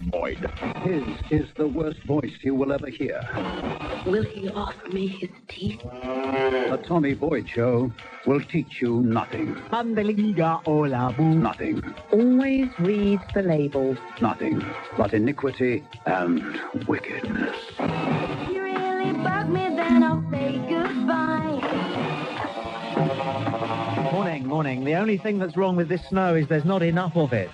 Boyd. His is the worst voice you will ever hear. Will he offer me his teeth? The Tommy Boyd Show will teach you nothing. Nothing. Always read the labels. Nothing but iniquity and wickedness. If you really bug me, then I'll say goodbye. Morning. The only thing that's wrong with this snow is there's not enough of it.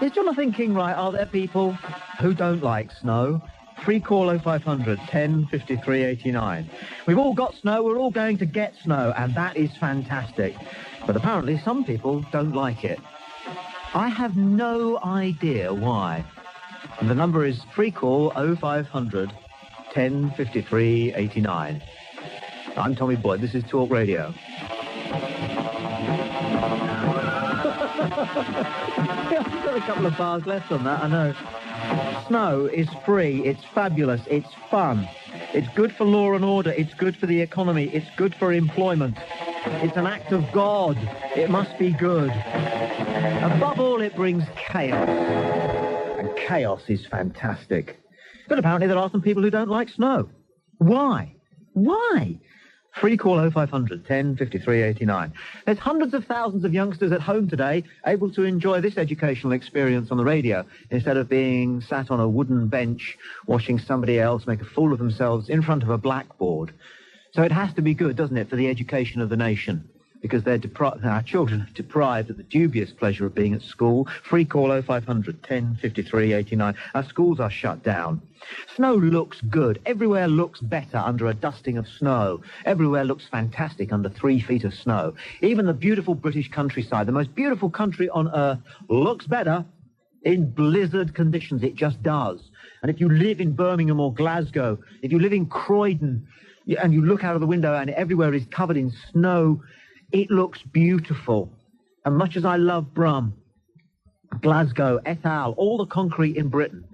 Is Jonathan King right? Are there people who don't like snow? Free call 0500 10 53 89. We've all got snow, we're all going to get snow, and that is fantastic. But apparently some people don't like it. I have no idea why. And the number is free call 0500 10 53 89. I'm Tommy Boyd, this is Talk Radio. I've got a couple of bars left on that, I know. Snow is free, it's fabulous, it's fun. It's good for law and order, it's good for the economy, it's good for employment. It's an act of God. It must be good. Above all, it brings chaos. And chaos is fantastic. But apparently there are some people who don't like snow. Why? Free call 0500 10 53 89. There's hundreds of thousands of youngsters at home today able to enjoy this educational experience on the radio instead of being sat on a wooden bench watching somebody else make a fool of themselves in front of a blackboard. So it has to be good, doesn't it, for the education of the nation? Because our children are deprived of the dubious pleasure of being at school. Free call 0500 10 53 89. Our schools are shut down. Snow looks good. Everywhere looks better under a dusting of snow. Everywhere looks fantastic under 3 feet of snow. Even the beautiful British countryside, the most beautiful country on earth, looks better in blizzard conditions. It just does. And if you live in Birmingham or Glasgow, if you live in Croydon, and you look out of the window and everywhere is covered in snow, it looks beautiful. And much as I love Brum, Glasgow, et al., all the concrete in Britain,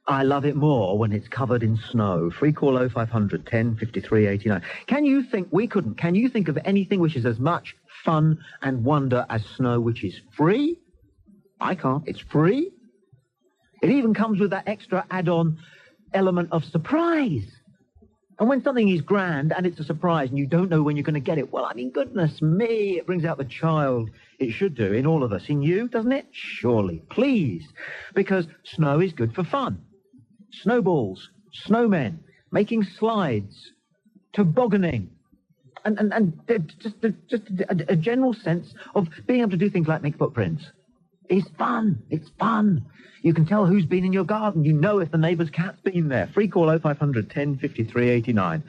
I love it more when it's covered in snow. Free call 0500 10 53 89. Can you think of anything which is as much fun and wonder as snow, which is free? I can't. It's free. It even comes with that extra add-on element of surprise. And when something is grand and it's a surprise and you don't know when you're going to get it, well, I mean, goodness me, it brings out the child. It should do in all of us. In you, doesn't it? Surely. Please. Because snow is good for fun. Snowballs, snowmen, making slides, tobogganing, and just a general sense of being able to do things like make footprints. It's fun. It's fun. You can tell who's been in your garden. You know if the neighbour's cat's been there. Free call 0500 10 53 89.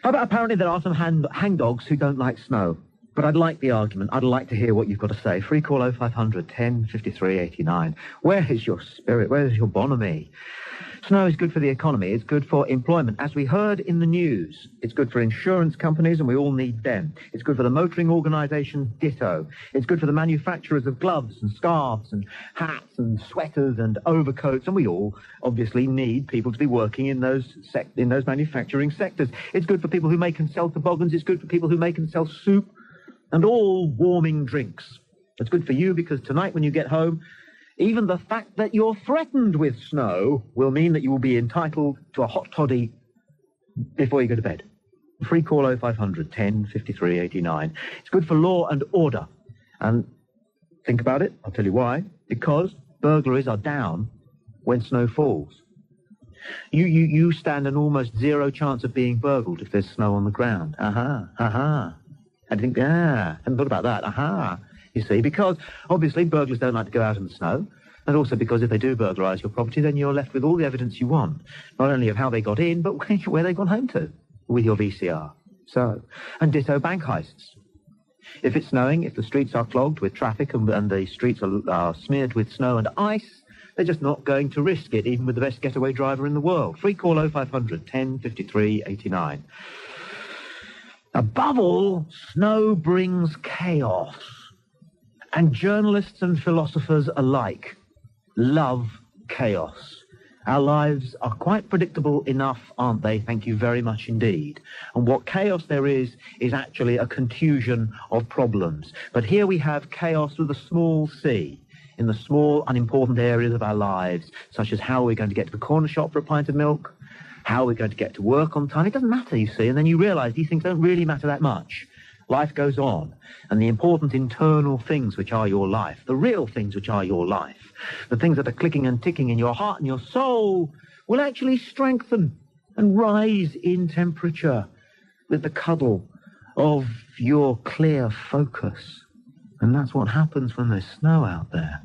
How about apparently there are some hangdogs who don't like snow? But I'd like the argument. I'd like to hear what you've got to say. Free call 0500 10 53 89. Where is your spirit? Where is your bonhomie? Snow is good for the economy. It's good for employment. As we heard in the news, it's good for insurance companies, and we all need them. It's good for the motoring organisations, ditto. It's good for the manufacturers of gloves and scarves and hats and sweaters and overcoats, and we all obviously need people to be working in those manufacturing sectors. It's good for people who make and sell toboggans. It's good for people who make and sell soup and all warming drinks. It's good for you because tonight when you get home, even the fact that you're threatened with snow will mean that you will be entitled to a hot toddy before you go to bed. Free call 0500 10 53 89. It's good for law and order. And think about it, I'll tell you why. Because burglaries are down when snow falls. You stand an almost zero chance of being burgled if there's snow on the ground. I think, hadn't thought about that. You see, because obviously burglars don't like to go out in the snow, and also because if they do burglarise your property, then you're left with all the evidence you want, not only of how they got in, but where they've gone home to with your VCR. So, and ditto bank heists. If it's snowing, if the streets are clogged with traffic and the streets are smeared with snow and ice, they're just not going to risk it, even with the best getaway driver in the world. Free call 0500 10 53 89. Above all, snow brings chaos. And journalists and philosophers alike love chaos. Our lives are quite predictable enough, aren't they? Thank you very much indeed. And what chaos there is actually a confusion of problems. But here we have chaos with a small c. in the small, unimportant areas of our lives, such as how are we going to get to the corner shop for a pint of milk, how are we going to get to work on time. It doesn't matter, you see, and then you realise these things don't really matter that much. Life goes on, and the important internal things which are your life, the real things which are your life, the things that are clicking and ticking in your heart and your soul, will actually strengthen and rise in temperature with the cuddle of your clear focus. And that's what happens when there's snow out there.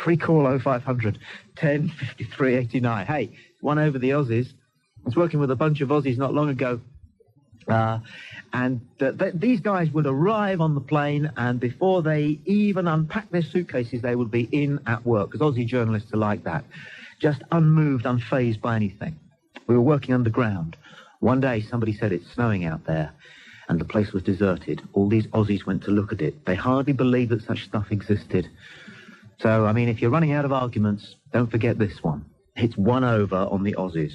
Free call 0500 10 53 89. Hey, one over the Aussies. I was working with a bunch of Aussies not long ago. These guys would arrive on the plane, and before they even unpack their suitcases, they would be in at work, because Aussie journalists are like that, just unmoved, unfazed by anything. We were working underground. One day somebody said it's snowing out there, and the place was deserted. All these Aussies went to look at it. They hardly believed that such stuff existed. So, I mean, if you're running out of arguments, don't forget this one. It's one over on the Aussies.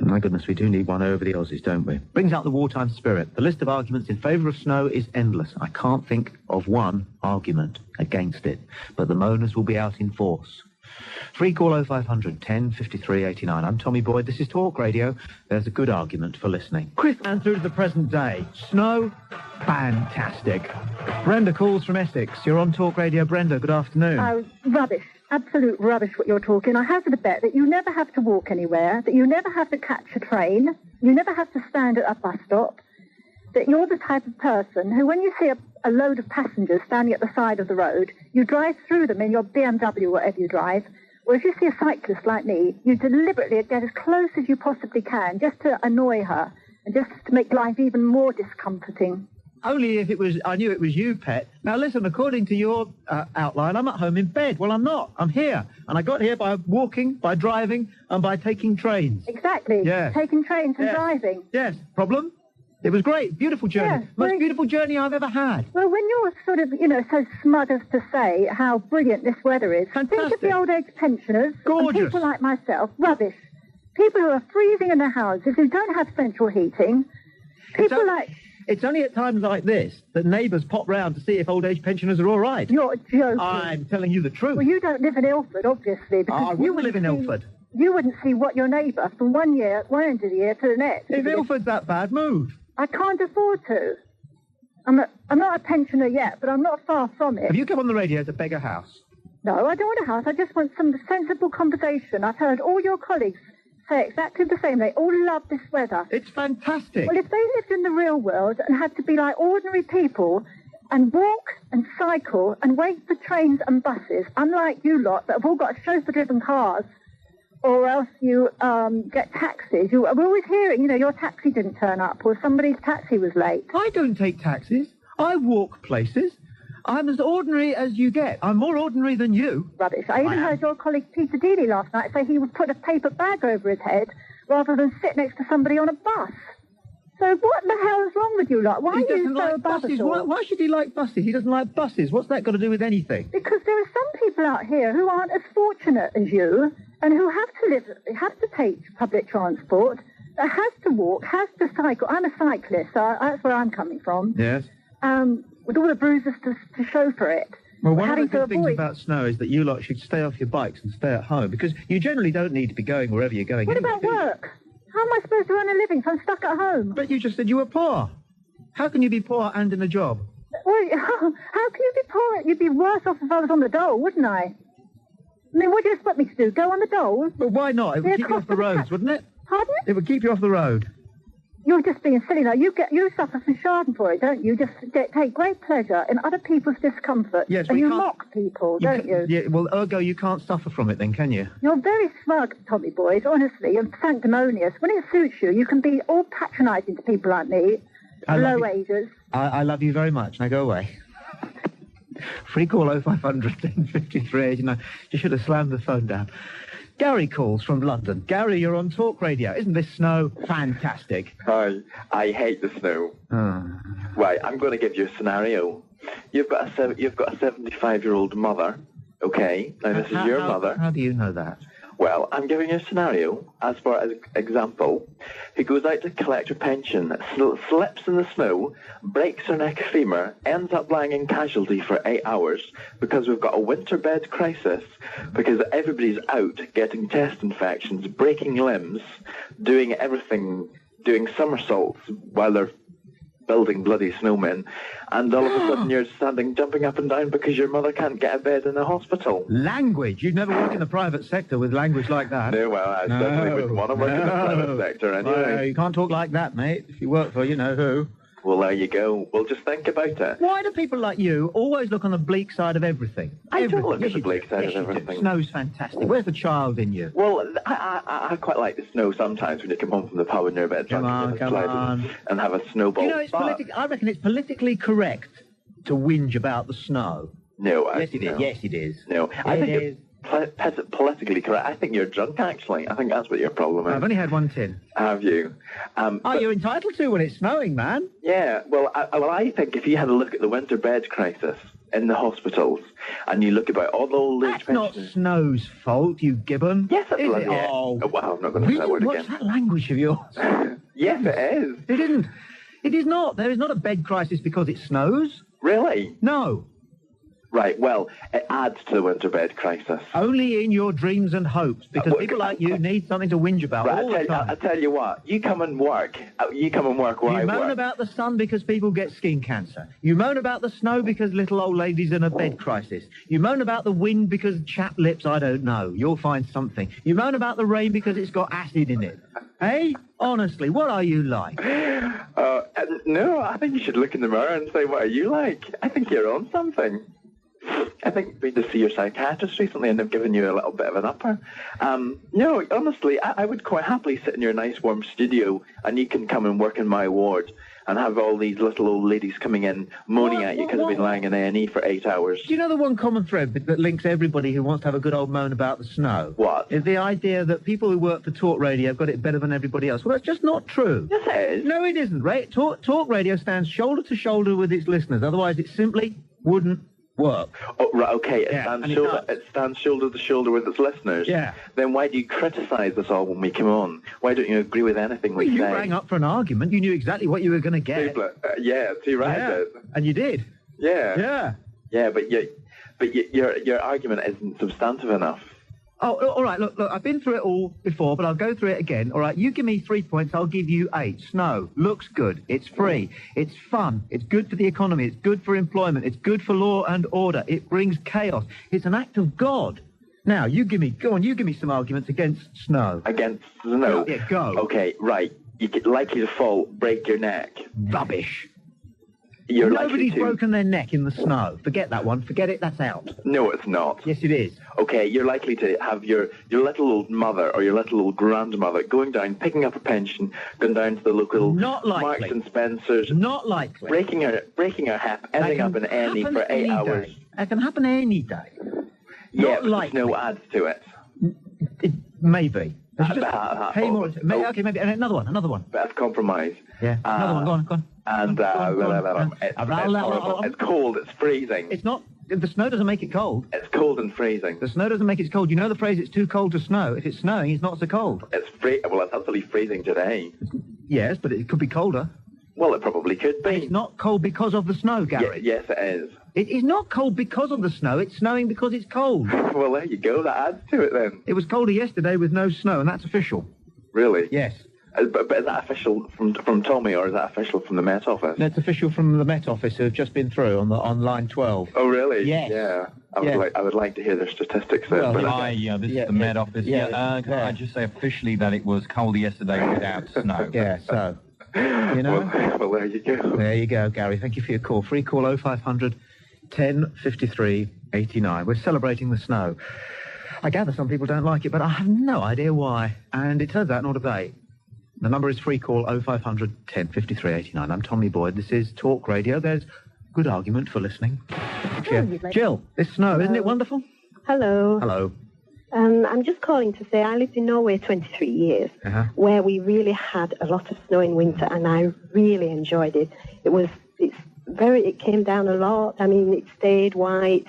My goodness, we do need one over the Aussies, don't we? Brings out the wartime spirit. The list of arguments in favour of snow is endless. I can't think of one argument against it, but the moaners will be out in force. Free call 0500 10 53 89. I'm Tommy Boyd. This is Talk Radio. There's a good argument for listening. Chris, and through to the present day. Snow, fantastic. Brenda calls from Essex. You're on Talk Radio. Brenda, good afternoon. Oh, rubbish. Absolute rubbish what you're talking. I hazard a bet that you never have to walk anywhere, that you never have to catch a train, you never have to stand at a bus stop, that you're the type of person who, when you see a load of passengers standing at the side of the road, you drive through them in your BMW, whatever you drive, or if you see a cyclist like me, you deliberately get as close as you possibly can just to annoy her and just to make life even more discomforting. Only if I knew it was you, Pet. Now listen, according to your outline, I'm at home in bed. Well, I'm not. I'm here. And I got here by walking, by driving, and by taking trains. Exactly. Yes. Taking trains and driving. Yes. Problem? It was great. Beautiful journey. Yes, Most beautiful journey I've ever had. Well, when you're sort of, so smug as to say how brilliant this weather is, fantastic. Think of the old age pensioners. Gorgeous. And people like myself. Rubbish. People who are freezing in their houses, who don't have central heating. People It's only at times like this that neighbours pop round to see if old age pensioners are all right. You're joking. I'm telling you the truth. Well, you don't live in Ilford, obviously. I wouldn't live in Ilford. You wouldn't see what your neighbour from one end of the year to the next. If Ilford's that bad, move. I can't afford to. I'm not a pensioner yet, but I'm not far from it. Have you come on the radio to beg a house? No, I don't want a house. I just want some sensible conversation. I've heard all your colleagues say exactly the same. They all love this weather. It's fantastic. Well, if they lived in the real world and had to be like ordinary people and walk and cycle and wait for trains and buses, unlike you lot that have all got chauffeur-driven cars, or else you get taxis. We're always hearing, your taxi didn't turn up or somebody's taxi was late. I don't take taxis. I walk places. I'm as ordinary as you get. I'm more ordinary than you. Rubbish. I even heard your colleague Peter Dealey last night say he would put a paper bag over his head rather than sit next to somebody on a bus. So what the hell is wrong with you lot? Why are you so above it all? Why should he like buses? He doesn't like buses. What's that got to do with anything? Because there are some people out here who aren't as fortunate as you and who have to take public transport, that has to walk, has to cycle. I'm a cyclist, so that's where I'm coming from. Yes. With all the bruises to show for it. Well, one of the good things about snow is that you lot should stay off your bikes and stay at home, because you generally don't need to be going wherever you're going. What about work? How am I supposed to earn a living if I'm stuck at home? But you just said you were poor. How can you be poor and in a job? Well, how can you be poor? You'd be worse off if I was on the dole, wouldn't I? I mean, what do you expect me to do? Go on the dole? Well, why not? It would keep you off the roads, wouldn't it? Pardon? It would keep you off the road. You're just being silly now. You suffer from schadenfreude, don't you? Just take great pleasure in other people's discomfort. Yes, and you mock people, don't you? Yeah, well, ergo, you can't suffer from it then, can you? You're very smug, Tommy Boyd, honestly, and sanctimonious. When it suits you, you can be all patronising to people like me, low ages. I love you very much. Now go away. Free call 0500 10 53 89. You should have slammed the phone down. Gary calls from London. Gary, you're on Talk Radio. Isn't this snow fantastic? Hi. I hate the snow. Oh. Right, I'm going to give you a scenario. You've got a 75-year-old mother, okay? Now, this is your mother. How do you know that? Well, I'm giving you a scenario, as far as example, who goes out to collect her pension, slips in the snow, breaks her neck or femur, ends up lying in casualty for 8 hours because we've got a winter bed crisis, because everybody's out getting chest infections, breaking limbs, doing everything, doing somersaults while they're building bloody snowmen, and all of a sudden you're jumping up and down because your mother can't get a bed in a hospital. Language? You'd never work in the private sector with language like that. No, well, I certainly wouldn't want to work in the private sector anyway. No, you can't talk like that, mate. If you work for you-know-who. Well, there you go. Well, just think about it. Why do people like you always look on the bleak side of everything? I don't look Yes, at the bleak side of everything. Snow's fantastic. Where's the child in you? Well, I quite like the snow sometimes when you come home from the pub and you're a bit drunk and have a snowball. You know, I reckon it's politically correct to whinge about the snow. No, Yes, it is. Yes, it is. No, I think it's politically correct. I think you're drunk, actually. I think that's what your problem is. I've only had one tin. Have you? You're entitled to when it's snowing, man. Yeah, well, I think if you had a look at the winter bed crisis in the hospitals, and you look about all the old age That's not pensioners... Snow's fault, you gibbon. Yes, it's Is bloody it? it. Oh, well, I'm not going to say that word What's again. that language of yours? Yes, it is. It isn't. It is not. There is not a bed crisis because it snows. Really? No. Right, well, it adds to the winter bed crisis. Only in your dreams and hopes, because people like you need something to whinge about all the time. I tell you what, you come and work where I You moan work. about the sun because people get skin cancer. You moan about the snow because little old lady's in a bed crisis. You moan about the wind because chapped lips, I don't know. You'll find something. You moan about the rain because it's got acid in it. Hey? Honestly, what are you like? No, I think you should look in the mirror and say, what are you like? I think you're on something. I think you've been to see your psychiatrist recently and they've given you a little bit of an upper. No, honestly, I would quite happily sit in your nice warm studio and you can come and work in my ward and have all these little old ladies coming in moaning at you because they've been lying in A&E for 8 hours. Do you know the one common thread that links everybody who wants to have a good old moan about the snow? What? Is the idea that people who work for talk radio have got it better than everybody else. Well, that's just not true. Yes, it is. No, it isn't, right? Talk radio stands shoulder to shoulder with its listeners. Otherwise, it simply wouldn't work. Oh, right, okay. It stands shoulder to shoulder with its listeners. Yeah. Then why do you criticise us all when we come on? Why don't you agree with anything we say? You rang up for an argument. You knew exactly what you were going to get. Too right. Yeah. And you did. Yeah. Yeah. Yeah, but your argument isn't substantive enough. Oh, all right, look, I've been through it all before, but I'll go through it again. All right, you give me 3 points, I'll give you 8. Snow, looks good, it's free, it's fun, it's good for the economy, it's good for employment, it's good for law and order, it brings chaos, it's an act of God. Now, you give me some arguments against snow. Against snow? Yeah, go. Okay, right. You're likely to fall, break your neck. Rubbish. Nobody's broken their neck in the snow. Forget that one. Forget it. That's out. No, it's not. Yes, it is. Okay, you're likely to have your little old mother or your little old grandmother going down, picking up a pension, going down to the local Marks and Spencer's. Not likely. Breaking her hip, ending up in A&E for 8 hours. That can happen any day. Yeah, but snow adds to it. Maybe. Pay more. Okay, maybe another one. That's compromise. Yeah. Another one. Go on. And it's cold. It's freezing. It's not. The snow doesn't make it cold. It's cold and freezing. The snow doesn't make it cold. You know the phrase, it's too cold to snow. If it's snowing, it's not so cold. Well, it's absolutely freezing today. Yes, but it could be colder. Well, it probably could be. It's not cold because of the snow, Gary. Yes, it is. It is not cold because of the snow. It's snowing because it's cold. Well, there you go. That adds to it then. It was colder yesterday with no snow, and that's official. Really? Yes. But is that official from Tommy, or is that official from the Met Office? That's official from the Met Office, who have just been through on line 12. Oh, really? Yes. Yeah. I would like to hear their statistics there. Well, this is the Met Office. Can I just say officially that it was colder yesterday without snow? Yeah, so, you know. Well, there you go. There you go, Gary. Thank you for your call. Free call 0500 10 53 89. We're celebrating the snow. I gather some people don't like it, but I have no idea why. And it turns out not a debate. The number is free call 0500 10 53 89. I'm Tommy Boyd. This is Talk Radio. There's good argument for listening. Jill, this snow, isn't it wonderful? Hello. Hello. I'm just calling to say I lived in Norway 23 years, where we really had a lot of snow in winter, and I really enjoyed it. It came down a lot. I mean, it stayed white.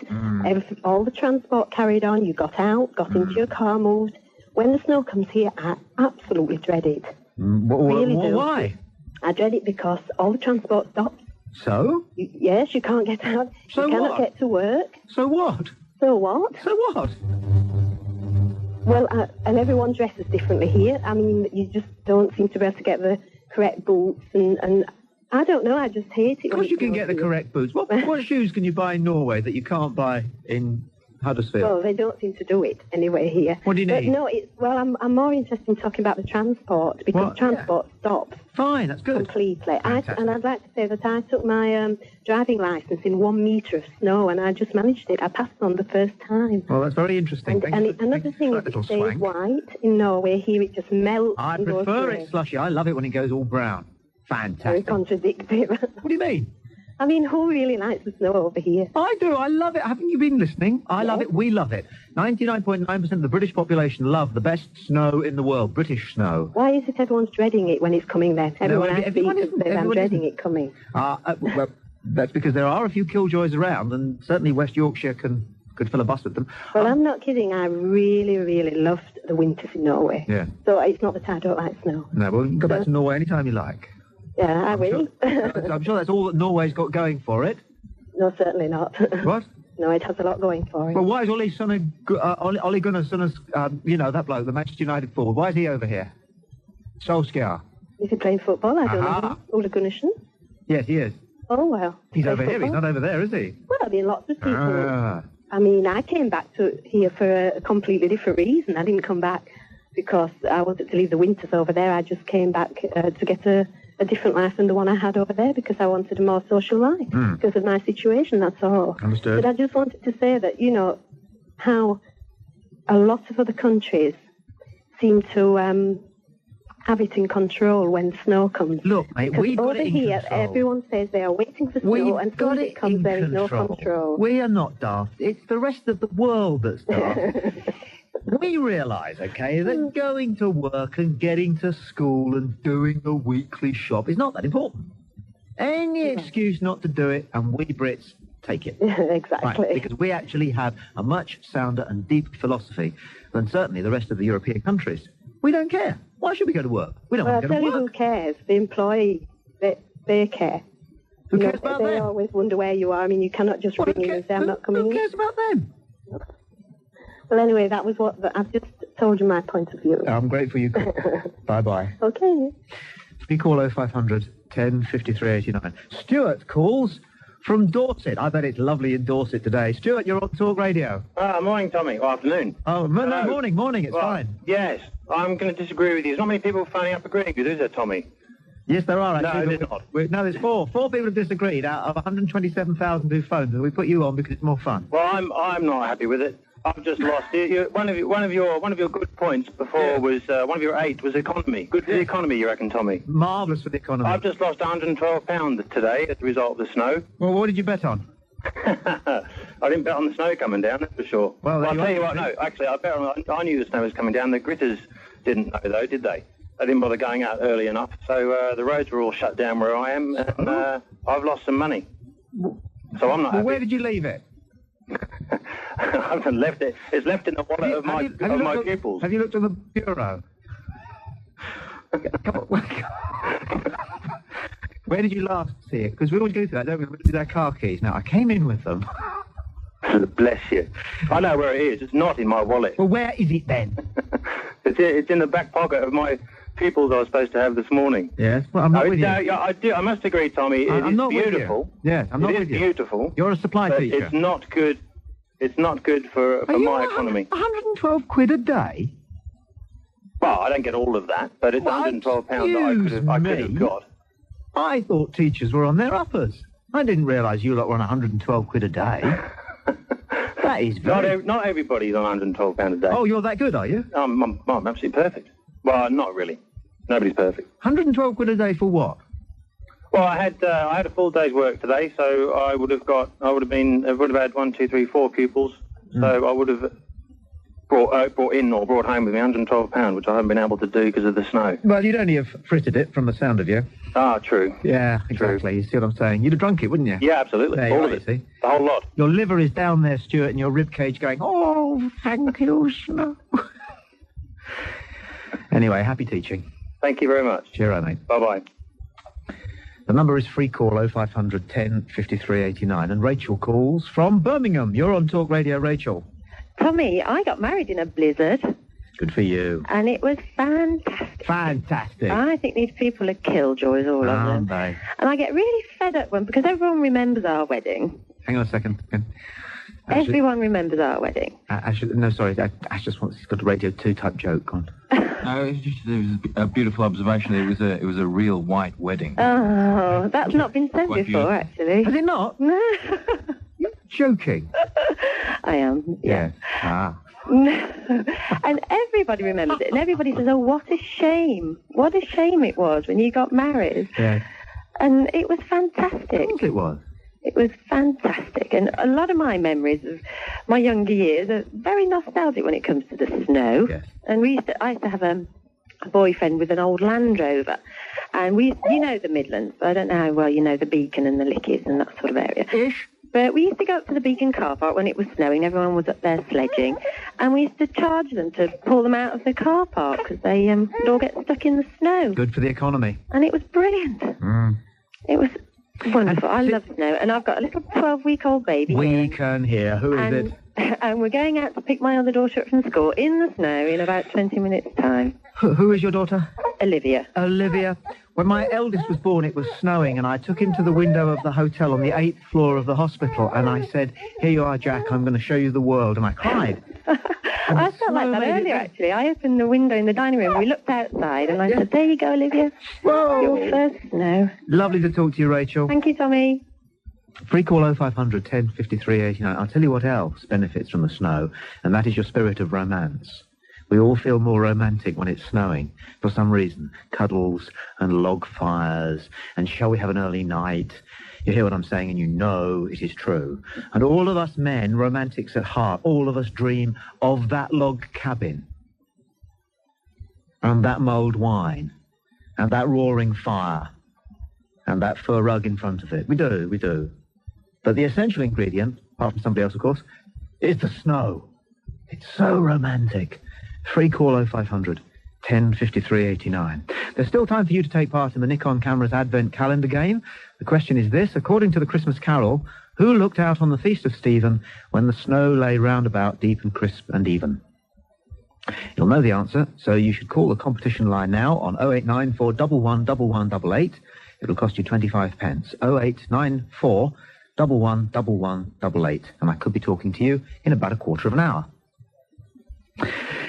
All the transport carried on. You got out, got into your car, moved. when the snow comes here, I absolutely dread it. Really do. Why? I dread it because all the transport stops. So? Yes, you can't get out. So you cannot what? get to work. So what? So what? So what? Well, and everyone dresses differently here. I mean, you just don't seem to be able to get the correct boots, and I don't know, I just hate it. Of course you can get the correct boots. What shoes can you buy in Norway that you can't buy in Huddersfield? Well, they don't seem to do it anyway here. What do you need? But no, I'm more interested in talking about the transport, because transport stops. Fine, that's good. Completely. And I'd like to say that I took my driving licence in 1 metre of snow, and I just managed it. I passed on the first time. Well, that's very interesting. Another thing is it stays white. In Norway, here it just melts. I and goes prefer grey. it slushy. I love it when it goes all brown. Very Fantastic. contradictory. What do you mean? I mean, who really likes the snow over here? I do. I love it. Haven't you been listening? I love it. We love it. 99.9% of the British population love the best snow in the world, British snow. Why is it everyone's dreading it when it's coming then? Everyone I speak to says I'm dreading it coming. Well, that's because there are a few Killjoys around, and certainly West Yorkshire could fill a bus with them. Well, I'm not kidding. I really, really loved the winters in Norway. Yeah. So it's not that I don't like snow. No, well, you can go back to Norway anytime you like. Yeah, I will. I'm sure that's all that Norway's got going for it. No, certainly not. What? No, it has a lot going for it. Well, why is Ole Gunnarsson, that bloke, the Manchester United forward, why is he over here? Solskjaer. Is he playing football? I don't know. Ole Gunnarsson? Yes, he is. Oh, well. He's over here. He's not over there, is he? Well, I mean, lots of people. I mean, I came back to here for a completely different reason. I didn't come back because I wanted to leave the winters over there. I just came back to get a different life than the one I had over there, because I wanted a more social life because of my situation, that's all. Understood. But I just wanted to say that, how a lot of other countries seem to have it in control when snow comes. Look, mate, because we've got over it in here, control. Everyone says they are waiting for snow, and as soon as it comes, there is no control. We are not daft. It's the rest of the world that's daft. We realise, okay, that going to work and getting to school and doing the weekly shop is not that important. Any excuse not to do it, and we Brits take it. Exactly. Right, because we actually have a much sounder and deeper philosophy than certainly the rest of the European countries. We don't care. Why should we go to work? We don't want to go to work. Who cares? The employee, they care. Who cares about them? They always wonder where you are. I mean, you cannot just ring in and say, I'm not coming in. Who cares about them? Well, anyway, that was I've just told you my point of view. I'm grateful you called. Bye-bye. Okay. We call 0500 10 53 89. Stuart calls from Dorset. I bet it's lovely in Dorset today. Stuart, you're on Talk Radio. Morning, Tommy. Or afternoon. Oh, no, morning. It's fine. Yes, I'm going to disagree with you. There's not many people phoning up agreeing with you, is there, Tommy? Yes, there are, actually. No, there's not. No, there's four. Four people have disagreed out of 127,000 who phoned, and we put you on because it's more fun. Well, I'm not happy with it. I've just lost it. One of your good points before was one of your 8 was economy. Good for the economy, you reckon, Tommy? Marvellous for the economy. I've just lost £112 today as a result of the snow. Well, what did you bet on? I didn't bet on the snow coming down, that's for sure. Well, I'll tell you what. No, actually, I knew the snow was coming down. The gritters didn't know, though, did they? They didn't bother going out early enough, so the roads were all shut down where I am, and I've lost some money. So I'm not happy. Where did you leave it? I haven't left it. It's left in the wallet of my pupils. Have you looked at the bureau? Where did you last see it? Because we always go through that, don't we? With our car keys. Now, I came in with them. Bless you. I know where it is. It's not in my wallet. Well, where is it then? It's in the back pocket of my pupils I was supposed to have this morning. Yes, well, I'm not with you. I must agree, Tommy. It is beautiful. Yes, I'm not with you. It is beautiful. You're a supply teacher. It's not good. It's not good for my economy. 112 quid a day? Well, I don't get all of that, but it's £112 that I could have got. I thought teachers were on their uppers. I didn't realise you lot were on 112 quid a day. That is very... Not everybody's on £112 a day. Oh, you're that good, are you? I'm absolutely perfect. Well, not really. Nobody's perfect. 112 quid a day for what? Well, I had a full day's work today, so I would have had 1, 2, 3, 4 pupils. So I would have brought home with me £112, which I haven't been able to do because of the snow. Well, you'd only have frittered it from the sound of you. Ah, true. Yeah, exactly. True. You see what I'm saying? You'd have drunk it, wouldn't you? Yeah, absolutely. All of it. See? The whole lot. Your liver is down there, Stuart, and your rib cage going, oh, thank you, snow. Anyway, happy teaching. Thank you very much. Cheerio, mate. Bye-bye. The number is free call 0500 10 53 89. And Rachel calls from Birmingham. You're on Talk Radio, Rachel. Tommy, I got married in a blizzard, Good for you. and it was fantastic. Fantastic. I think these people are killjoys, all of them. Aren't they? And I get really fed up because everyone remembers our wedding. Hang on a second. Everyone remembers our wedding. Ash just wants, he's got a Radio 2 type joke on. No, it was a beautiful observation. It was a real white wedding. Oh, that's not been said Quite before, beautiful. actually. Has it not? No. You're joking. I am, yeah. Ah. And everybody remembers it, and everybody says, oh, what a shame. What a shame it was when you got married. Yeah. And it was fantastic. Of course it was. It was fantastic. And a lot of my memories of my younger years are very nostalgic when it comes to the snow. Yes. And I used to have a boyfriend with an old Land Rover. And you know the Midlands. I don't know how well you know the Beacon and the Lickies and that sort of area. Ish. But we used to go up to the Beacon car park when it was snowing. Everyone was up there sledging. And we used to charge them to pull them out of the car park because they would all get stuck in the snow. Good for the economy. And it was brilliant. It was wonderful. I love snow. And I've got a little 12-week-old baby. We can hear. Who is it? And we're going out to pick my other daughter up from school in the snow in about 20 minutes' time. Who is your daughter? Olivia. Olivia. When my eldest was born, it was snowing, and I took him to the window of the hotel on the 8th floor of the hospital, and I said, here you are, Jack, I'm going to show you the world, and I cried. I felt like that earlier, actually. I opened the window in the dining room, we looked outside, and I said, there you go, Olivia. Whoa. Your first snow. Lovely to talk to you, Rachel. Thank you, Tommy. Free call 0500 10 53 89. I'll tell you what else benefits from the snow, and that is your spirit of romance. We all feel more romantic when it's snowing, for some reason. Cuddles and log fires, and shall we have an early night? You hear what I'm saying, and you know it is true. And all of us men, romantics at heart, all of us dream of that log cabin, and that mulled wine, and that roaring fire, and that fur rug in front of it. We do. But the essential ingredient, apart from somebody else, of course, is the snow. It's so romantic. Free call 0500 10 53 89. There's still time for you to take part in the Nikon Camera's Advent Calendar game. The question is this: according to the Christmas Carol, who looked out on the Feast of Stephen when the snow lay round about deep and crisp and even? You'll know the answer, so you should call the competition line now on 0894 111188. It'll cost you 25 pence. 0894 111188. And I could be talking to you in about a quarter of an hour.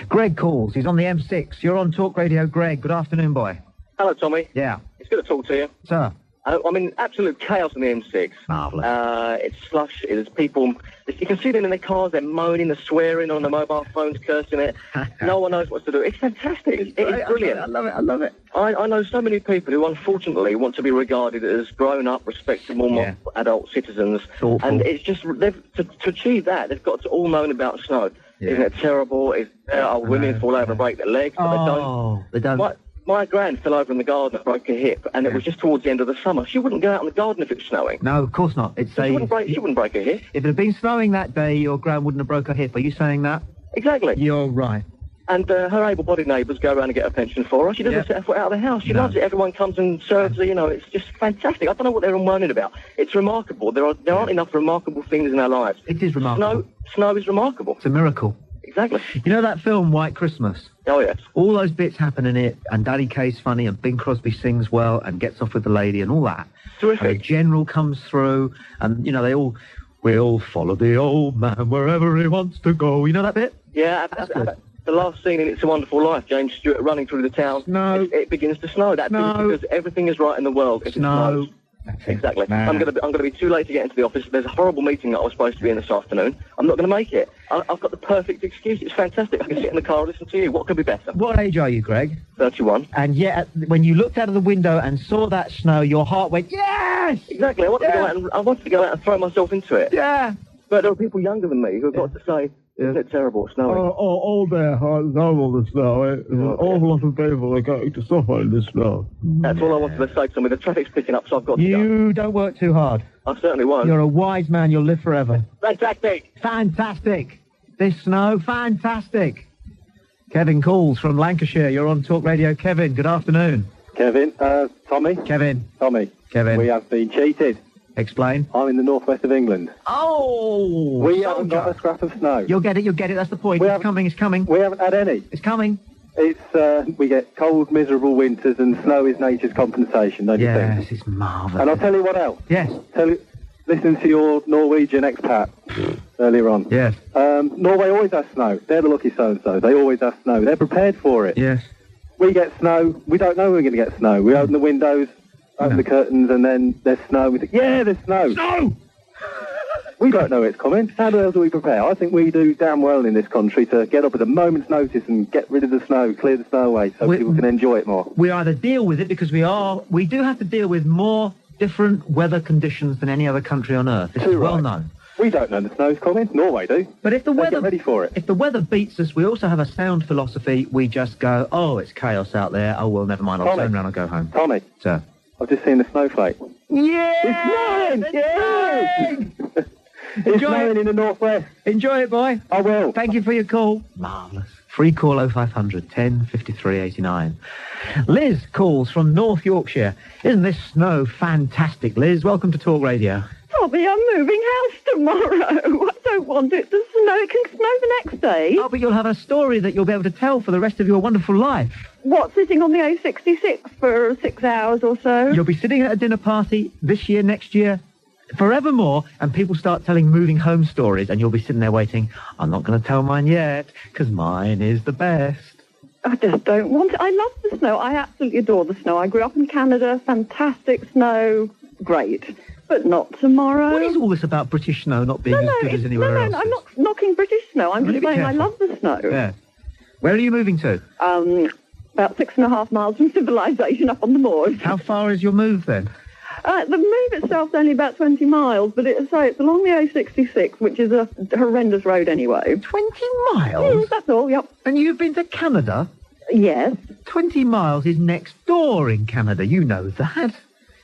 Greg calls. He's on the M6. You're on Talk Radio, Greg. Good afternoon, boy. Hello, Tommy. Yeah. It's good to talk to you. Sir. I'm in absolute chaos on the M6. Marvellous. It's slush. There's people. You can see them in their cars. They're moaning, they're swearing on the mobile phones, cursing it. No one knows what to do. It's fantastic. It is brilliant. I love it. I know so many people who, unfortunately, want to be regarded as grown-up, respectable, more adult citizens. Thoughtful. And it's just, to achieve that, they've got to all moan about snow. Yeah. Isn't it terrible? Women fall over and break their legs, but they don't. My gran fell over in the garden and broke her hip, and it was just towards the end of the summer. She wouldn't go out in the garden if it was snowing. No, of course not. She wouldn't break her hip. If it had been snowing that day, your gran wouldn't have broke her hip. Are you saying that? Exactly. You're right. And her able-bodied neighbours go around and get a pension for her. She doesn't set her foot out of the house. She loves it. Everyone comes and serves her. You know, it's just fantastic. I don't know what they're moaning about. It's remarkable. There aren't enough remarkable things in our lives. It is remarkable. Snow is remarkable. It's a miracle. Exactly. You know that film, White Christmas? Oh, yes. All those bits happen in it, and Daddy Kay's funny, and Bing Crosby sings well, and gets off with the lady, and all that. Terrific. And the general comes through, and, you know, we all follow the old man wherever he wants to go. You know that bit? Yeah, the last scene in It's a Wonderful Life, James Stewart running through the town. No. It begins to snow. That's because everything is right in the world. If it snows. Exactly. Nah. I'm going to be too late to get into the office. There's a horrible meeting that I was supposed to be in this afternoon. I'm not going to make it. I've got the perfect excuse. It's fantastic. I can sit in the car and listen to you. What could be better? What age are you, Greg? 31. And yet, when you looked out of the window and saw that snow, your heart went, yes! Exactly. I wanted to go out and throw myself into it. Yeah. But there are people younger than me who have got to say, isn't it terrible, it's snowing? All their hearts know the snow. An awful lot of people are going to suffer in the snow. That's all I wanted to say to me. The traffic's picking up, so I've got to go. You don't work too hard. I certainly won't. You're a wise man. You'll live forever. Fantastic. Fantastic. This snow, fantastic. Kevin calls from Lancashire. You're on Talk Radio. Kevin, good afternoon. Kevin, Tommy. Kevin. Tommy. Kevin. We have been cheated. Explain. I'm in the northwest of England. Oh! We haven't got a scrap of snow. You'll get it, that's the point. It's coming. We haven't had any. It's coming. It's, we get cold, miserable winters, and snow is nature's compensation, don't you think? Yes, it's marvellous. And I'll tell you what else. Yes. Listen to your Norwegian expat earlier on. Yes. Norway always has snow. They're the lucky so-and-so. They always have snow. They're prepared for it. Yes. We get snow. We don't know we're going to get snow. We open the windows, open the curtains, and then there's snow. We think, yeah, there's snow. Snow! We don't know it's coming. How the hell do we prepare? I think we do damn well in this country to get up at a moment's notice and get rid of the snow, clear the snow away so people can enjoy it more. We either deal with it because we do have to deal with more different weather conditions than any other country on earth. This is well known. We don't know the snow's coming. Norway do. But if the weather get ready for it. If the weather beats us, we also have a sound philosophy. We just go, oh, it's chaos out there. Oh, well, never mind. I'll turn around and go home. Tommy. Sir. I've just seen the snowflake. Yeah! It's snowing! Yeah! It's snowing in the northwest. Enjoy it, boy. I will. Thank you for your call. Marvellous. Free call 0500 10 53 89. Liz calls from North Yorkshire. Isn't this snow fantastic, Liz? Welcome to Talk Radio. Tommy, I'm moving house tomorrow. I don't want it to snow. It can snow the next day. Oh, but you'll have a story that you'll be able to tell for the rest of your wonderful life. What, sitting on the A66 for 6 hours or so? You'll be sitting at a dinner party this year, next year, forevermore, and people start telling moving home stories, and you'll be sitting there waiting. I'm not going to tell mine yet, because mine is the best. I just don't want it. I love the snow. I absolutely adore the snow. I grew up in Canada. Fantastic snow. Great. But not tomorrow. What is all this about British snow not being as good as anywhere else? No, I'm not knocking British snow. I'm just saying I love the snow. Yeah. Where are you moving to? About 6.5 miles from civilization up on the moors. How far is your move then? The move itself's only about 20 miles, but it's along the A66, which is a horrendous road anyway. 20 miles? That's all, yep. And you've been to Canada? Yes. 20 miles is next door in Canada. You know that.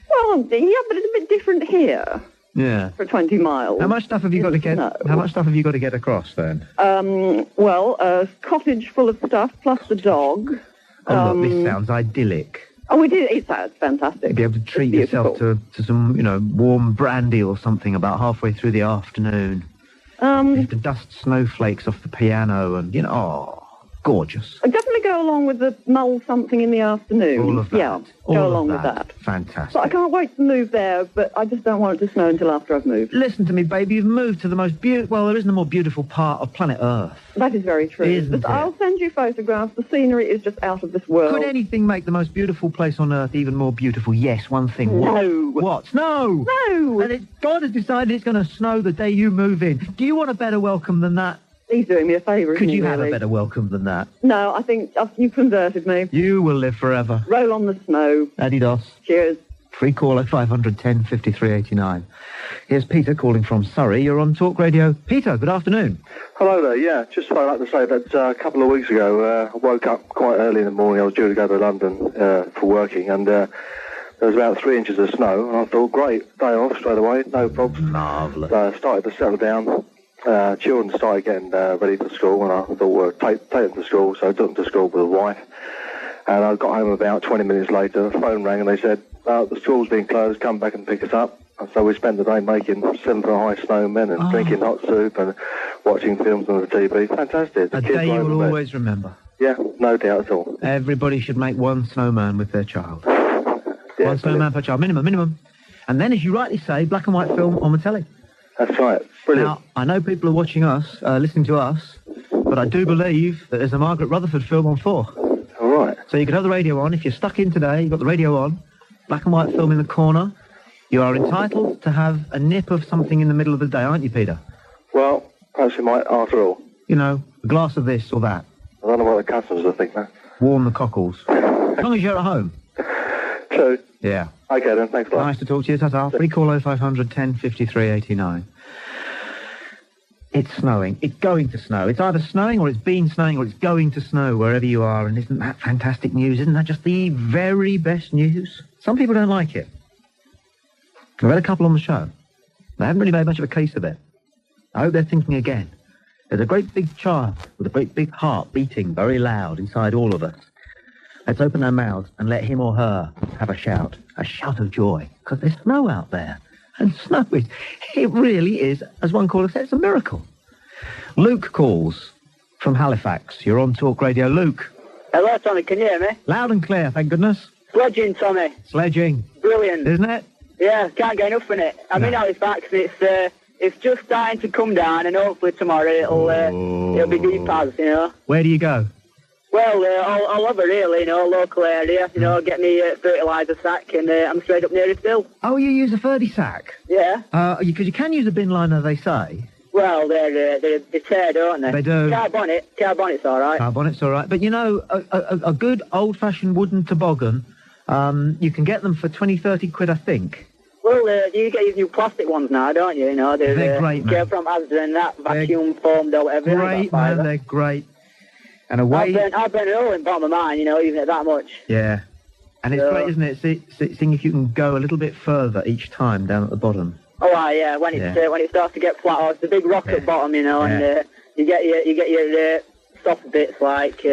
Well, yeah, but it's a bit different here. Yeah. For 20 miles. How much stuff have you got to get? How much stuff have you got to get across then? Well, a cottage full of stuff plus the dog. Oh, look, this sounds idyllic. Oh, it's fantastic. You'd be able to treat yourself to some, warm brandy or something about halfway through the afternoon. You have to dust snowflakes off the piano and, gorgeous. I'd definitely go along with the mull something in the afternoon. All of that. Yeah, go along with that. Fantastic. But I can't wait to move there, but I just don't want it to snow until after I've moved. Listen to me, baby. You've moved to the most beautiful... Well, there isn't a more beautiful part of planet Earth. That is very true. Isn't it? I'll send you photographs. The scenery is just out of this world. Could anything make the most beautiful place on Earth even more beautiful? Yes, one thing. No. What? Snow! No! And God has decided it's going to snow the day you move in. Do you want a better welcome than that? He's doing me a favour, Could you have a better welcome than that? No, I think you've converted me. You will live forever. Roll on the snow. Adidas. Cheers. Free call at 500 10 53 89. Here's Peter calling from Surrey. You're on Talk Radio. Peter, good afternoon. Hello there, yeah. Just phoned up to say that a couple of weeks ago, I woke up quite early in the morning. I was due to go to London for working, and there was about 3 inches of snow, and I thought, great, day off straight away, no problems. Marvellous. Started to settle down. Children started getting ready for school, and I thought, well, take them to school, so I took them to school with a wife. And I got home about 20 minutes later, the phone rang, and they said, the school's been closed, come back and pick us up. And so we spent the day making 7-foot-high snowmen and drinking hot soup and watching films on the TV. Fantastic. A day you will always remember. Yeah, no doubt at all. Everybody should make one snowman with their child. One snowman per child, minimum. And then, as you rightly say, black and white film on the telly. That's right. Brilliant. Now, I know people are watching us, listening to us, but I do believe that there's a Margaret Rutherford film on 4. All right. So you could have the radio on. If you're stuck in today, you've got the radio on, black and white film in the corner. You are entitled to have a nip of something in the middle of the day, aren't you, Peter? Well, perhaps we might after all. A glass of this or that. I don't know what the customers will think, man. Warm the cockles. As long as you're at home. True. Yeah. Okay, then. Thanks a lot. Nice to talk to you. Ta-ta. Free call 0500 10 53 89. It's snowing. It's going to snow. It's either snowing or it's been snowing or it's going to snow wherever you are. And isn't that fantastic news? Isn't that just the very best news? Some people don't like it. I've had a couple on the show. They haven't really made much of a case of it. I hope they're thinking again. There's a great big child with a great big heart beating very loud inside all of us. Let's open our mouths and let him or her have a shout of joy, because there's snow out there. And snow it really is, as one caller said, it's a miracle. Luke calls from Halifax. You're on Talk Radio. Luke. Hello, Tommy. Can you hear me? Loud and clear, thank goodness. Sledging, Tommy. Sledging. Brilliant. Isn't it? Yeah, can't get enough in it. I'm in Halifax. It's just starting to come down, and hopefully tomorrow it'll be deep as, you know. Where do you go? Well, all over really, you know, local area, you know, get me a fertiliser sack, and I'm straight up near it still. Oh, you use a ferdy sack? Yeah. Because you can use a bin liner, they say. Well, they tear, don't they? They do. Carbonet's all right. Carbonet's all right. But, you know, a good old-fashioned wooden toboggan, you can get them for 20, 30 quid, I think. Well, you get these new plastic ones now, don't you? You know, they're great, man. Get from Asda and that, vacuum formed or whatever. Great, man, they're great. And away... I've been all in bottom of mine, you know, even at that much. Yeah. And it's great, isn't it? Seeing if you can go a little bit further each time down at the bottom. Oh, yeah, when it starts to get flat, it's the big rock at bottom, you know, and you get your soft bits like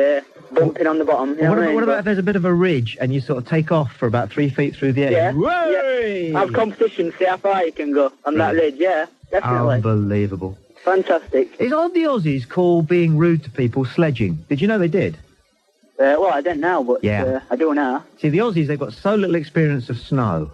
bumping on the bottom. You know what about if there's a bit of a ridge and you sort of take off for about 3 feet through the air? Yeah. Have competition, see how far you can go on that ridge, yeah, definitely. Unbelievable. Fantastic. It's odd the Aussies call being rude to people sledging. Did you know they did? Well, I didn't now, but I do now. See, the Aussies, they've got so little experience of snow.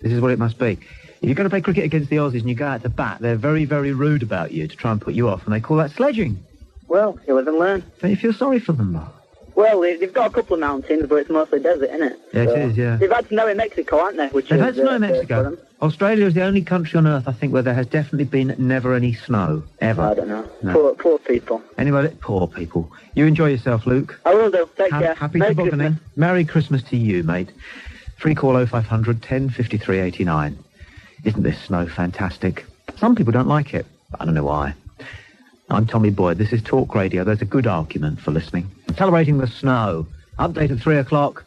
This is what it must be. If you're going to play cricket against the Aussies and you go out to bat, they're very, very rude about you to try and put you off, and they call that sledging. Well, you live and learn. Don't you feel sorry for them, though? Well, they've got a couple of mountains, but it's mostly desert, isn't it? Yeah, it is, yeah. They've had snow in Mexico, haven't they? They've had snow in Mexico. Australia is the only country on Earth, I think, where there has definitely been never any snow, ever. I don't know. No. Poor people. Anyway, poor people. You enjoy yourself, Luke. I will do. Take care. Happy tobogganing. Merry Christmas to you, mate. Free call 0500 10 53 89. Isn't this snow fantastic? Some people don't like it. I don't know why. I'm Tommy Boyd. This is Talk Radio. There's a good argument for listening. Celebrating the snow. Update at 3 o'clock.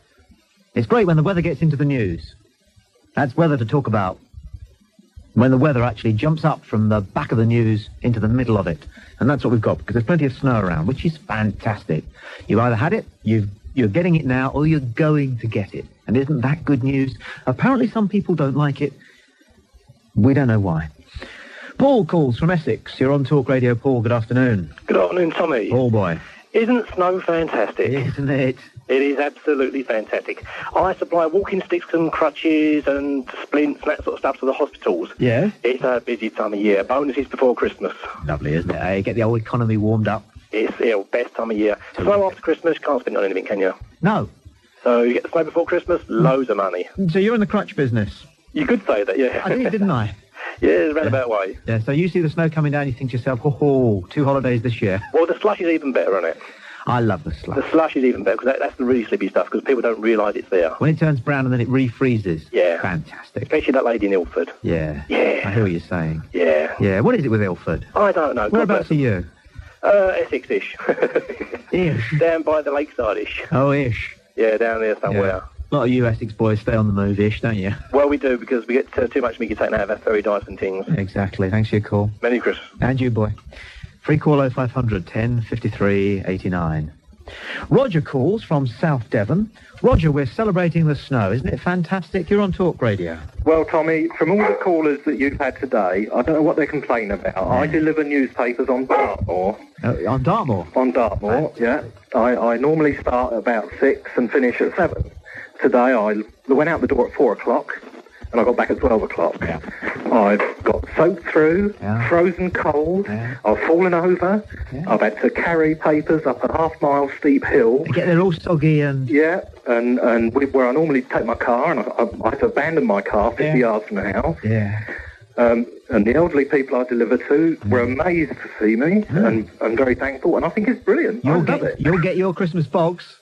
It's great when the weather gets into the news. That's weather to talk about. When the weather actually jumps up from the back of the news into the middle of it. And that's what we've got, because there's plenty of snow around, which is fantastic. You've either had it, you're getting it now, or you're going to get it. And isn't that good news? Apparently some people don't like it. We don't know why. Paul calls from Essex. You're on Talk Radio. Paul, good afternoon. Good afternoon, Tommy. Paul boy. Isn't snow fantastic? Isn't it? It is absolutely fantastic. I supply walking sticks and crutches and splints and that sort of stuff to the hospitals. Yeah? It's a busy time of year. Bonuses before Christmas. Lovely, isn't it? Get the old economy warmed up. It's the best time of year. Snow after Christmas, can't spend it on anything, can you? No. So you get the snow before Christmas, loads of money. So you're in the crutch business? You could say that, yeah. I did, didn't I? Yeah, it's roundabout way. Yeah, so you see the snow coming down, you think to yourself, oh, 2 holidays this year. Well, the slush is even better, isn't it? I love the slush. The slush is even better, because that's the really slippy stuff, because people don't realise it's there. When it turns brown and then it refreezes. Yeah. Fantastic. Especially that lady in Ilford. Yeah. Yeah. I hear what you're saying. Yeah. Yeah, what is it with Ilford? I don't know. Whereabouts are you? Essex-ish. Ish? Down by the lakeside-ish. Oh, ish. Yeah, down there somewhere. Yeah. A lot of you Essex boys stay on the move-ish, don't you? Well, we do, because we get too much Mickey taken out of our ferry dice and things. Exactly. Thanks for your call. Merry Christmas. And you, boy. Free call 0500 10 53 89. Roger calls from South Devon. Roger, we're celebrating the snow. Isn't it fantastic? You're on Talk Radio. Well, Tommy, from all the callers that you've had today, I don't know what they complain about. I deliver newspapers on Dartmoor. On Dartmoor? On Dartmoor, yeah. I normally start at about 6 and finish at 7. Today I went out the door at 4 o'clock and I got back at 12 o'clock. Yeah. I've got soaked through, frozen cold, I've fallen over, I've had to carry papers up a half-mile steep hill. They get there all soggy and... Yeah, and where I normally take my car, and I had to abandon my car 50 yards from the house. Yeah. And the elderly people I deliver to were amazed to see me and very thankful, and I think it's brilliant. I love it. You'll get your Christmas box.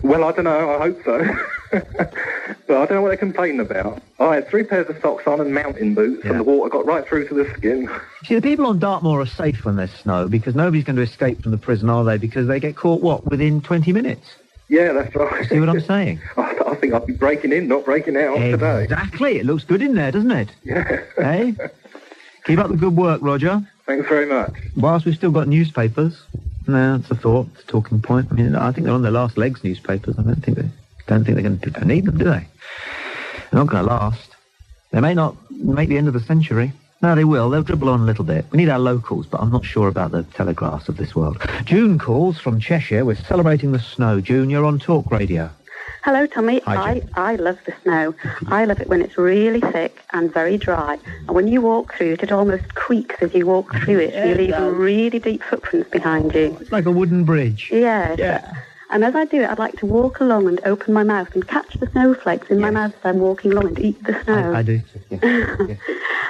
Well, I don't know. I hope so. But I don't know what they're complaining about. I had 3 pairs of socks on and mountain boots, and the water got right through to the skin. See, the people on Dartmoor are safe when there's snow, because nobody's going to escape from the prison, are they? Because they get caught, within 20 minutes? Yeah, that's right. See what I'm saying? I think I'll be breaking in, not breaking out today. Exactly. It looks good in there, doesn't it? Yeah. Hey? Keep up the good work, Roger. Thanks very much. Whilst we've still got newspapers, no, it's a thought, it's a talking point. I mean, I think they're on their last legs, newspapers. I don't think they're going to need them, do they? They're not going to last. They may not make the end of the century. No, they will. They'll dribble on a little bit. We need our locals, but I'm not sure about the Telegraphs of this world. June calls from Cheshire. We're celebrating the snow. June, you're on Talk Radio. Hello, Tommy. Hi, I love the snow. I love it when it's really thick and very dry. And when you walk through it, it almost creaks as you walk through it. You leave really deep footprints behind you. It's like a wooden bridge. Yes. Yeah. And as I do it, I'd like to walk along and open my mouth and catch the snowflakes in my mouth as I'm walking along and eat the snow. I do, yeah.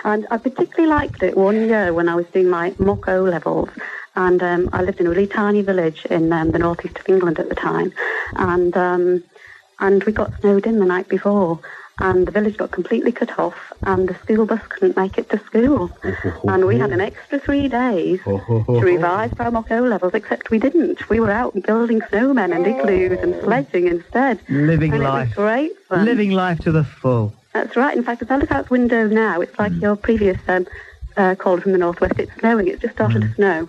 And I particularly liked it one year when I was doing my mock O-levels. And I lived in a really tiny village in the northeast of England at the time. And we got snowed in the night before. And the village got completely cut off, and the school bus couldn't make it to school. And we had an extra 3 days to revise for our mock O-levels, except we didn't. We were out building snowmen and igloos and sledging instead. Living and life. It was great fun. Living life to the full. That's right. In fact, if I look out the window now, it's like your previous call from the northwest. It's snowing. It's just started to snow.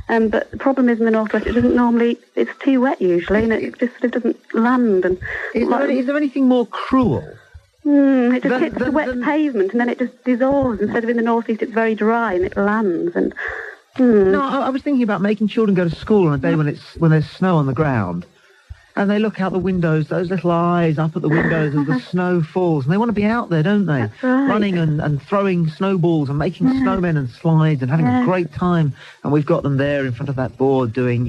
But the problem is in the northwest, it doesn't normally. It's too wet usually, and it just sort of doesn't land. And is there anything more cruel? It just hits the wet pavement, and then it just dissolves. Instead of in the northeast, it's very dry and it lands. And no, I was thinking about making children go to school on a day when there's snow on the ground. And they look out the windows, those little eyes up at the windows as the snow falls. And they want to be out there, don't they? That's right. Running and throwing snowballs and making snowmen and slides and having a great time. And we've got them there in front of that board doing,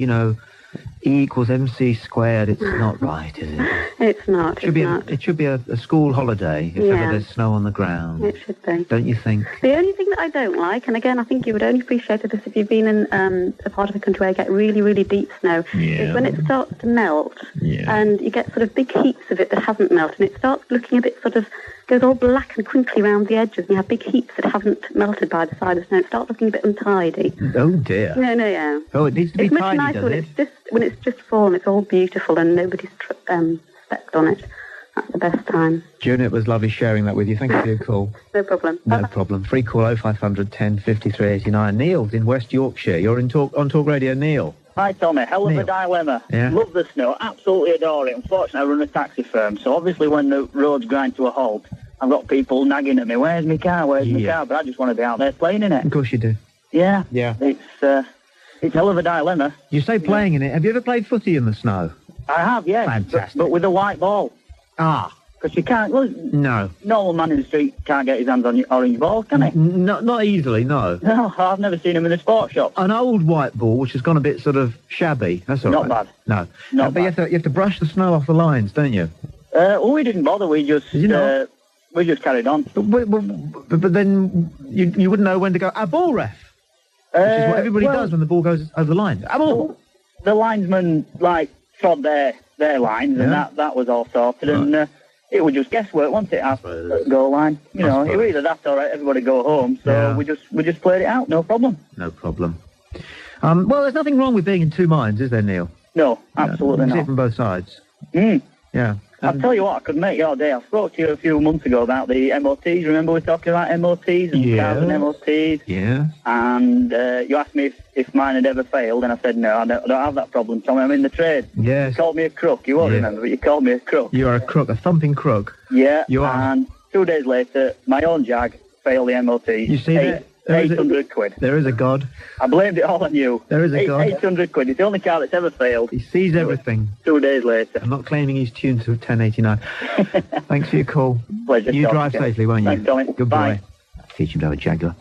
E equals MC squared. It's not right, is it? It's not. It should be a school holiday if ever there's snow on the ground. It should be. Don't you think? The only thing that I don't like, and again, I think you would only appreciate this if you've been in a part of the country where you get really, really deep snow, is when it starts to melt and you get sort of big heaps of it that hasn't melted, and it starts looking a bit sort of, goes all black and crinkly around the edges, and you have big heaps that haven't melted by the side of the snow. It starts looking a bit untidy. Oh, dear. No. Oh, it needs to be tidy, tidy, much nicer does it? when it's just fallen. It's all beautiful and nobody's stepped on it. That's the best time. June, it was lovely sharing that with you. Thank you for your call. No problem. No problem. Free call 0500 10 53 89. Neil's in West Yorkshire. You're on Talk Radio, Neil. Hi, Tommy. Hell of Neil. a dilemma. Yeah. Love the snow. Absolutely adore it. Unfortunately, I run a taxi firm, so obviously when the roads grind to a halt, I've got people nagging at me, where's my car, But I just want to be out there playing in it. Of course you do. Yeah. Yeah. It's hell of a dilemma. You say playing in it. Have you ever played footy in the snow? I have, yes. Fantastic. But with a white ball. Ah. Because you can't... Well, no. Normal man in the street can't get his hands on your orange ball, can he? Not easily, no. No, I've never seen him in a sports shop. An old white ball, which has gone a bit sort of shabby. That's all right. Not bad. No. Not but bad. you have to brush the snow off the lines, don't you? Well, we didn't bother. We just... Did you not? We just carried on. But then you wouldn't know when to go, ball ref. Which is what everybody does when the ball goes over the line. Ball. The linesman, trod their lines, and that was all sorted, and it was just guesswork, wasn't it, after the goal line? It was either that or everybody go home, so we just played it out, no problem. No problem. Well, there's nothing wrong with being in two minds, is there, Neil? No, absolutely you see not. it from both sides. Yeah. I'll tell you what, I could make your day. I spoke to you a few months ago about the MOTs. Remember we were talking about MOTs and cars and MOTs? Yeah. And you asked me if mine had ever failed, and I said, no, I don't have that problem, Tommy. I'm in the trade. Yes. You called me a crook. You won't remember, but you called me a crook. You are a crook, a thumping crook. Yeah. You are. And 2 days later, my own Jag failed the MOT. You see that? 800 quid. There is a God. I blamed it all on you. There is a God. 800 quid. It's the only car that's ever failed. He sees everything. 2 days later. I'm not claiming he's tuned to 1089. Thanks for your call. Pleasure. You drive safely, won't you? Thanks, Tommy. Good boy. Teach him to have a Jaguar.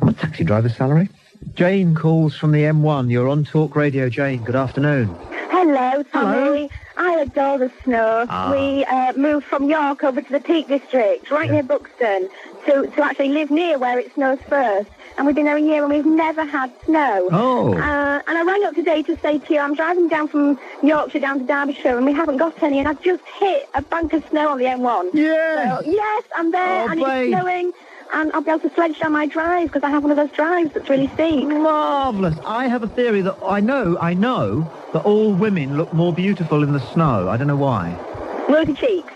A taxi driver's salary. Jane calls from the M1. You're on Talk Radio, Jane. Good afternoon. Hello, Tommy. I adore the snow. We moved from York over to the Peak District, right near Buxton, to actually live near where it snows first. And we've been there a year and we've never had snow. Oh. And I rang up today to say to you, I'm driving down from Yorkshire down to Derbyshire and we haven't got any, and I've just hit a bank of snow on the M1. Yes. So, yes, I'm there, and it's snowing. And I'll be able to sledge down my drive because I have one of those drives that's really steep. Marvellous. I have a theory that I know that all women look more beautiful in the snow. I don't know why. Rosy cheeks.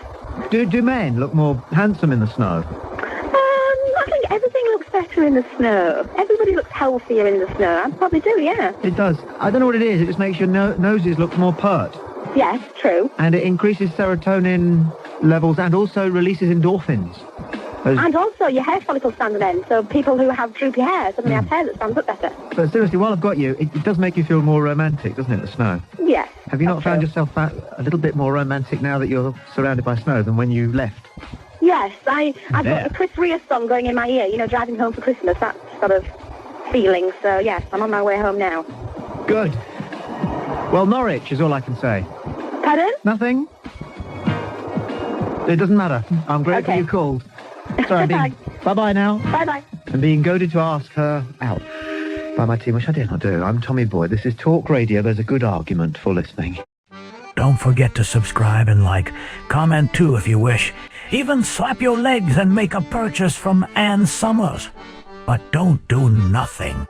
Do men look more handsome in the snow? I think everything looks better in the snow. everybody looks healthier in the snow. I probably do, yeah. It does. I don't know what it is. It just makes your noses look more pert. Yes, true. And it increases serotonin levels and also releases endorphins. And also, your hair follicles stand on end, so people who have droopy hair suddenly have hair that stands up better. But seriously, while I've got you, it does make you feel more romantic, doesn't it, the snow? Yes. Have you not found yourself a little bit more romantic now that you're surrounded by snow than when you left? Yes, I've got the Chris Rea song going in my ear, you know, driving home for Christmas, that sort of feeling. So, yes, I'm on my way home now. Good. Well, Norwich is all I can say. Pardon? Nothing? It doesn't matter. I'm grateful you called. Sorry, bye-bye now. Bye-bye. I'm being goaded to ask her out by my team, which I dare not do. I'm Tommy Boyd. This is Talk Radio. There's a good argument for listening. Don't forget to subscribe and like. Comment too if you wish. Even slap your legs and make a purchase from Ann Summers. But don't do nothing.